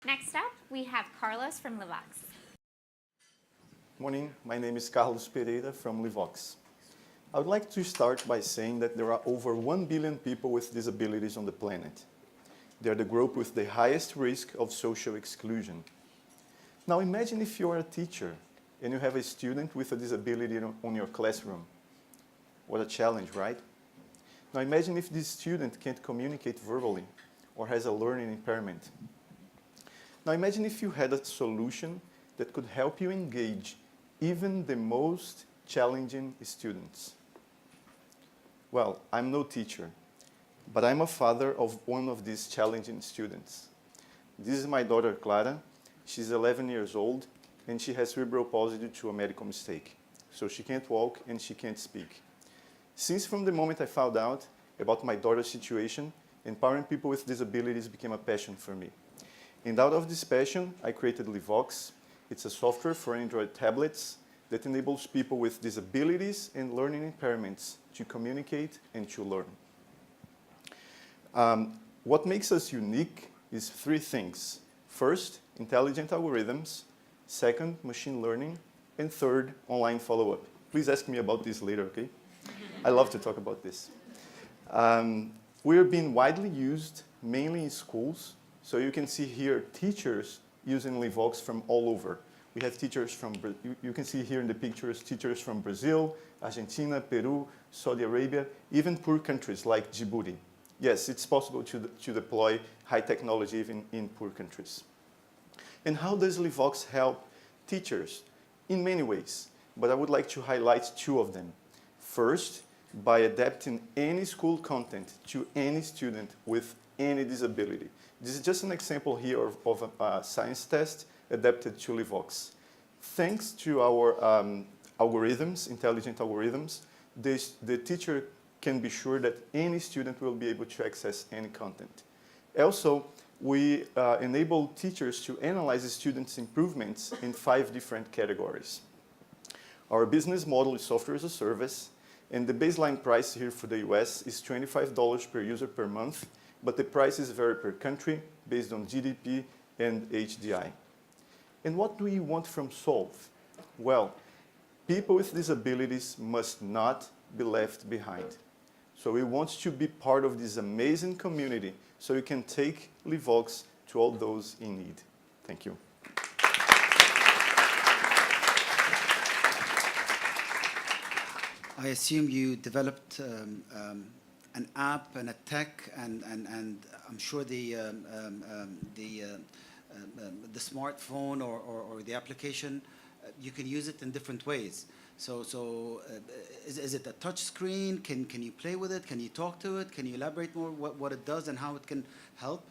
Next up, we have Carlos from Livox. Morning, my name is Carlos Pereira from Livox. I would like to start by saying that there are over 1 billion people with disabilities on the planet. They are the group with the highest risk of social exclusion. Now imagine if you are a teacher and you have a student with a disability on your classroom. What a challenge, right? Now imagine if this student can't communicate verbally or has a learning impairment. Now imagine if you had a solution that could help you engage even the most challenging students. Well, I'm no teacher, but I'm a father of one of these challenging students. This is my daughter, Clara. She's 11 years old, and she has cerebral palsy due to a medical mistake. So she can't walk and she can't speak. Since from the moment I found out about my daughter's situation, empowering people with disabilities became a passion for me. And out of this passion, I created Livox. It's a software for Android tablets that enables people with disabilities and learning impairments to communicate and to learn. What makes us unique is 3 things. First, intelligent algorithms. Second, machine learning. And third, online follow-up. Please ask me about this later, okay? I love to talk about this. We are being widely used, mainly in schools. So you can see here teachers using Livox from all over. We have teachers from, you can see here in the pictures, teachers from Brazil, Argentina, Peru, Saudi Arabia, even poor countries like Djibouti. Yes, it's possible to deploy high technology even in poor countries. And how does Livox help teachers? In many ways, but I would like to highlight 2 of them. First, by adapting any school content to any student with any disability. This is just an example here of a science test adapted to Livox. Thanks to our algorithms, intelligent algorithms, the teacher can be sure that any student will be able to access any content. Also, we enable teachers to analyze the students' improvements in 5 different categories. Our business model is software as a service, and the baseline price here for the US is $25 per user per month, but the prices vary per country based on GDP and HDI. And what do we want from Solve? Well, people with disabilities must not be left behind. So we want to be part of this amazing community so you can take Livox to all those in need. Thank you. I assume you developed an app and a tech, and I'm sure the smartphone or the application, you can use it in different ways. So is it a touch screen? Can you play with it? Can you talk to it? Can you elaborate more what it does and how it can help?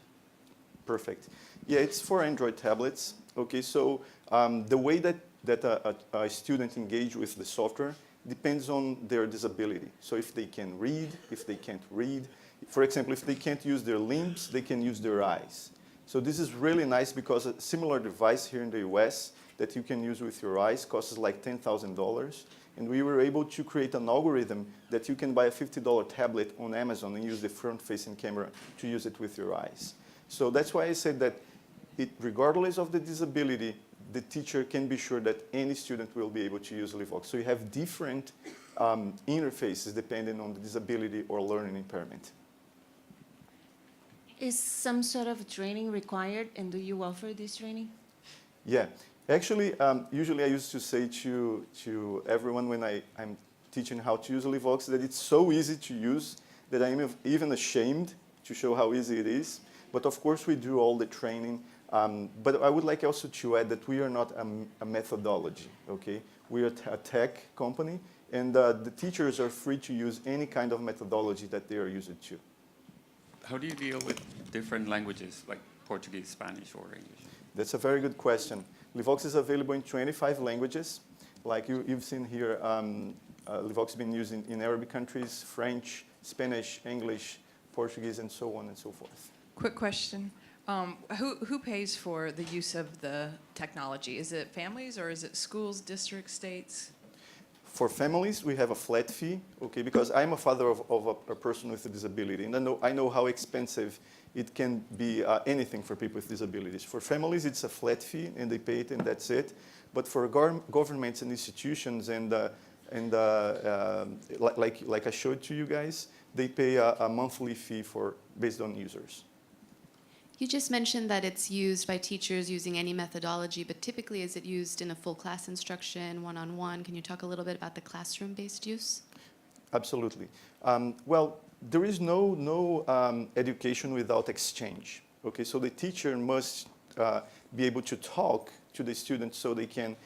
Perfect. Yeah, it's for Android tablets. Okay, so the way that a student engages with the software depends on their disability. So if they can read, if they can't read. For example, if they can't use their limbs, they can use their eyes. So this is really nice because a similar device here in the US that you can use with your eyes costs like $10,000. And we were able to create an algorithm that you can buy a $50 tablet on Amazon and use the front-facing camera to use it with your eyes. So that's why I said that regardless of the disability, the teacher can be sure that any student will be able to use Livox. So you have different interfaces depending on the disability or learning impairment. Is some sort of training required, and do you offer this training? Yeah, actually, usually I used to say to everyone when I'm teaching how to use Livox that it's so easy to use that I'm even ashamed to show how easy it is. But of course, we do all the training. But I would like also to add that we are not a methodology, okay? We are a tech company, and the teachers are free to use any kind of methodology that they are used to. How do you deal with different languages, like Portuguese, Spanish, or English? That's a very good question. Livox is available in 25 languages. Like you've seen here, Livox has been used in Arabic countries, French, Spanish, English, Portuguese, and so on and so forth. Quick question. Who pays for the use of the technology? Is it families or is it schools, districts, states? For families, we have a flat fee, okay, because I'm a father of a person with a disability, and I know how expensive it can be anything for people with disabilities. For families, it's a flat fee, and they pay it, and that's it. But for governments and institutions, like I showed to you guys, they pay a monthly fee based on users. You just mentioned that it's used by teachers using any methodology, but typically is it used in a full class instruction, one-on-one? Can you talk a little bit about the classroom-based use? Absolutely. Well, there is no education without exchange. Okay, so the teacher must be able to talk to the students so they can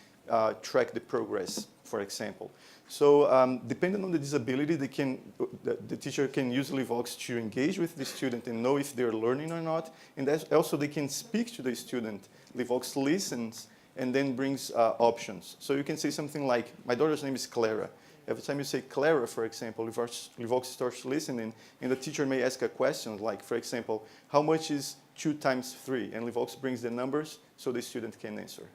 track the progress, for example. So depending on the disability, the teacher can use Livox to engage with the student and know if they're learning or not. And also they can speak to the student. Livox listens and then brings options. So you can say something like, my daughter's name is Clara. Every time you say Clara, for example, Livox starts listening, and the teacher may ask a question like, for example, how much is 2 times 3? And Livox brings the numbers so the student can answer.